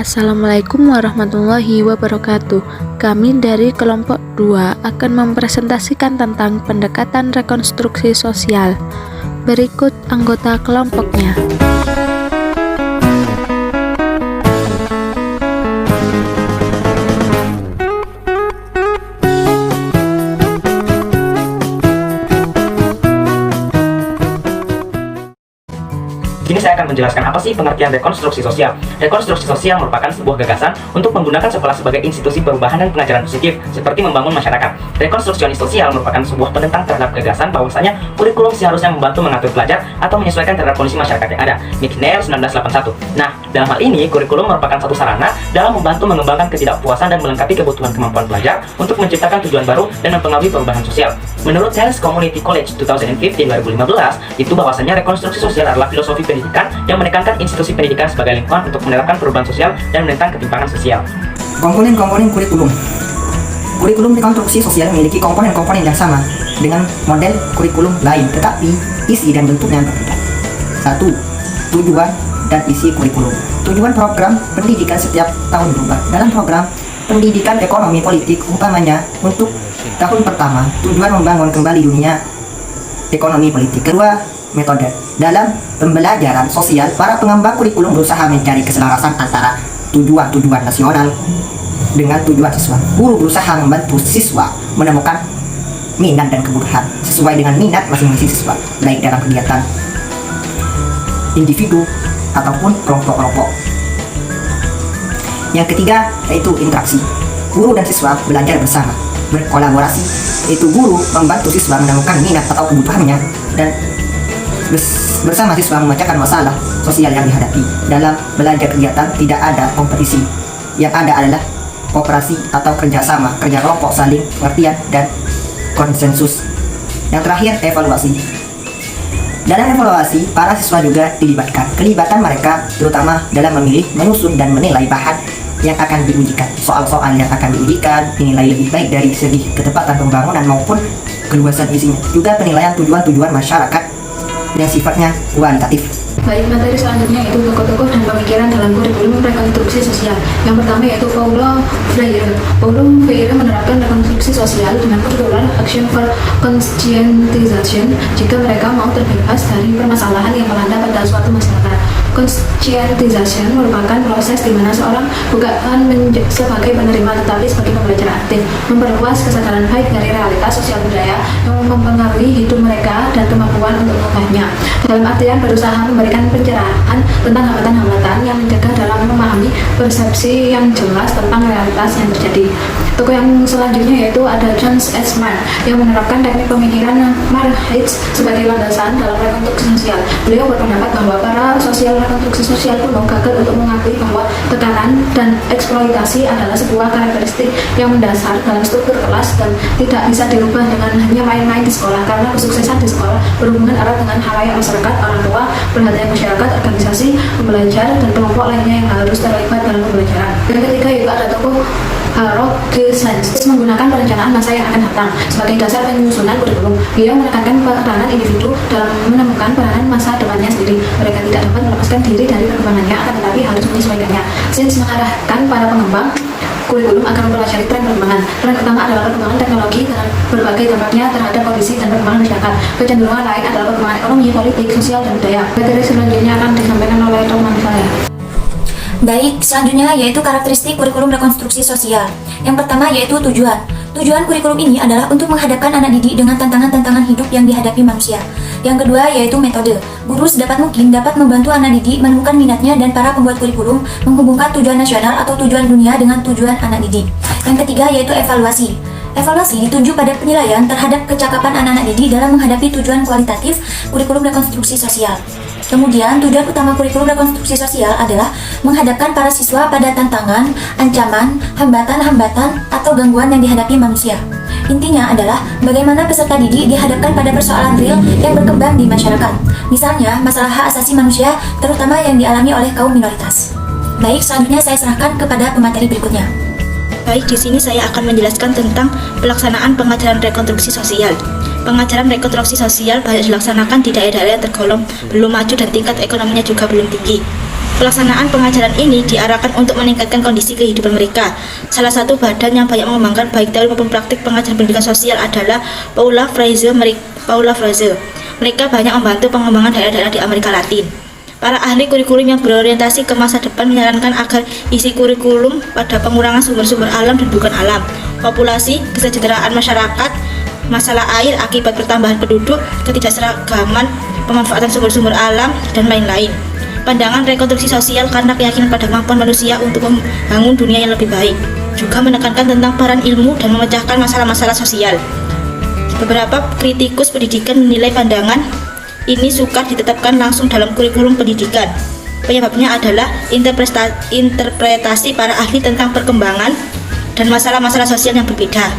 Assalamualaikum warahmatullahi wabarakatuh. Kami dari kelompok 2 akan mempresentasikan tentang pendekatan rekonstruksi sosial. Berikut anggota kelompoknya. Di sini saya akan menjelaskan apa sih pengertian rekonstruksi sosial. Rekonstruksi sosial merupakan sebuah gagasan untuk menggunakan sekolah sebagai institusi perubahan dan pengajaran positif, seperti membangun masyarakat. Rekonstruksionis sosial merupakan sebuah penentang terhadap gagasan bahwasanya kurikulum seharusnya membantu mengatur pelajar atau menyesuaikan terhadap kondisi masyarakat yang ada. McNair 1981. Nah, dalam hal ini kurikulum merupakan satu sarana dalam membantu mengembangkan ketidakpuasan dan melengkapi kebutuhan kemampuan pelajar untuk menciptakan tujuan baru dan mempengaruhi perubahan sosial. Menurut Science Community College 2015, itu bahwasanya rekonstruksi sosial adalah filosofi pendidikan yang menekankan institusi pendidikan sebagai lingkungan untuk menerapkan perubahan sosial dan menentang ketimpangan sosial. Komponen-komponen kurikulum. Kurikulum rekonstruksi sosial memiliki komponen-komponen yang sama dengan model kurikulum lain, tetapi isi dan bentuknya berbeda. 1. Tujuan dan isi kurikulum. Tujuan program pendidikan setiap tahun berubah. Dalam program pendidikan ekonomi politik, umpamanya untuk tahun pertama, tujuan membangun kembali dunia ekonomi politik. Kedua, metode. Dalam pembelajaran sosial, para pengembang kurikulum berusaha mencari keselarasan antara tujuan-tujuan nasional dengan tujuan siswa. Guru berusaha membantu siswa menemukan minat dan kebutuhan sesuai dengan minat masing-masing siswa, baik dalam kegiatan individu ataupun kelompok-kelompok. Yang ketiga yaitu interaksi. Guru dan siswa belajar bersama, berkolaborasi, yaitu guru membantu siswa menemukan minat atau kebutuhannya dan bersama siswa memecahkan masalah sosial yang dihadapi. Dalam belajar kegiatan tidak ada kompetisi, yang ada adalah kooperasi atau kerjasama, kerja kelompok, saling pengertian dan konsensus. Yang terakhir, evaluasi. Dalam evaluasi, para siswa juga dilibatkan. Kelibatan mereka terutama dalam memilih, menyusun dan menilai bahan yang akan diujikan, soal-soal yang akan diujikan, dinilai lebih baik dari segi ketepatan pembangunan maupun keluasan isinya. Juga penilaian tujuan-tujuan masyarakat yang sifatnya kualitatif. Baik, materi selanjutnya yaitu tokoh-tokoh dan pemikiran dalam kurikulum rekonstruksi sosial. Yang pertama yaitu Paulo Freire. Paulo Freire menerapkan rekonstruksi sosial dengan particular action for conscientization jika mereka mau terbebas dari permasalahan yang melanda pada suatu masyarakat. Conscientization merupakan proses di mana seorang bukan sebagai penerima tetapi sebagai pembelajar aktif, memperluas kesadaran baik dari realitas sosial budaya yang mempengaruhi hidup mereka dan kemampuan untuk mengubahnya. Dalam artian berusaha memberikan pencerahan tentang hambatan-hambatan yang mencegah dalam memahami persepsi yang jelas tentang realitas yang terjadi. Tokoh yang selanjutnya yaitu ada John S. Mann yang menerapkan teknik pemikiran Marx sebagai landasan dalam rekonstruksi sosial. Beliau berpendapat bahwa para rekonstruksi sosial kuno gagal untuk mengakui bahwa tekanan dan eksploitasi adalah sebuah karakteristik yang mendasar dalam struktur kelas dan tidak bisa dirubah dengan hanya main-main di sekolah, karena kesuksesan di sekolah berhubungan erat dengan halayak masyarakat, orang tua, perhatian masyarakat, organisasi, pembelajar, dan kelompok lainnya yang harus terlibat dalam pembelajaran. Yang ketiga yaitu ada tokoh Harold G. Sanders menggunakan perencanaan masa yang akan datang sebagai dasar penyusunan kurikulum. Beliau menekankan peranan individu dalam menemukan peranan masa depannya sendiri. Mereka tidak dapat melepaskan diri dari perkembangannya, akan tetapi harus menyesuaikannya. Sanders mengarahkan para pengembang kurikulum akan mempelajari tren perkembangan. Tren pertama adalah perkembangan teknologi dengan berbagai dampaknya terhadap kondisi dan perkembangan masyarakat. Kecenderungan lain adalah perkembangan ekonomi, politik, sosial, dan budaya. Materi selanjutnya akan disampaikan oleh teman saya. Baik, selanjutnya yaitu karakteristik kurikulum rekonstruksi sosial. Yang pertama yaitu tujuan. Tujuan kurikulum ini adalah untuk menghadapkan anak didik dengan tantangan-tantangan hidup yang dihadapi manusia. Yang kedua yaitu metode. Guru sedapat mungkin dapat membantu anak didik menemukan minatnya dan para pembuat kurikulum menghubungkan tujuan nasional atau tujuan dunia dengan tujuan anak didik. Yang ketiga yaitu evaluasi. Evaluasi dituju pada penilaian terhadap kecakapan anak-anak didik dalam menghadapi tujuan kualitatif kurikulum rekonstruksi sosial. Kemudian, tujuan utama kurikulum rekonstruksi sosial adalah menghadapkan para siswa pada tantangan, ancaman, hambatan-hambatan, atau gangguan yang dihadapi manusia. Intinya adalah bagaimana peserta didik dihadapkan pada persoalan real yang berkembang di masyarakat. Misalnya, masalah hak asasi manusia, terutama yang dialami oleh kaum minoritas. Baik, selanjutnya saya serahkan kepada pemateri berikutnya. Baik, di sini saya akan menjelaskan tentang pelaksanaan pengajaran rekonstruksi sosial. Pengajaran rekonstruksi sosial banyak dilaksanakan di daerah-daerah yang tergolong belum maju dan tingkat ekonominya juga belum tinggi. Pelaksanaan pengajaran ini diarahkan untuk meningkatkan kondisi kehidupan mereka. Salah satu badan yang banyak mengembangkan baik teori maupun praktik pengajaran pendidikan sosial adalah Paula Fraser. Mereka banyak membantu pengembangan daerah-daerah di Amerika Latin. Para ahli kurikulum yang berorientasi ke masa depan menyarankan agar isi kurikulum pada pengurangan sumber-sumber alam dan bukan alam, populasi, kesejahteraan masyarakat, masalah air akibat pertambahan penduduk, ketidakseragaman, pemanfaatan sumber-sumber alam, dan lain-lain. Pandangan rekonstruksi sosial karena keyakinan pada kemampuan manusia untuk membangun dunia yang lebih baik. Juga menekankan tentang peran ilmu dan memecahkan masalah-masalah sosial. Beberapa kritikus pendidikan menilai pandangan ini sukar ditetapkan langsung dalam kurikulum pendidikan. Penyebabnya adalah interpretasi para ahli tentang perkembangan dan masalah-masalah sosial yang berbeda.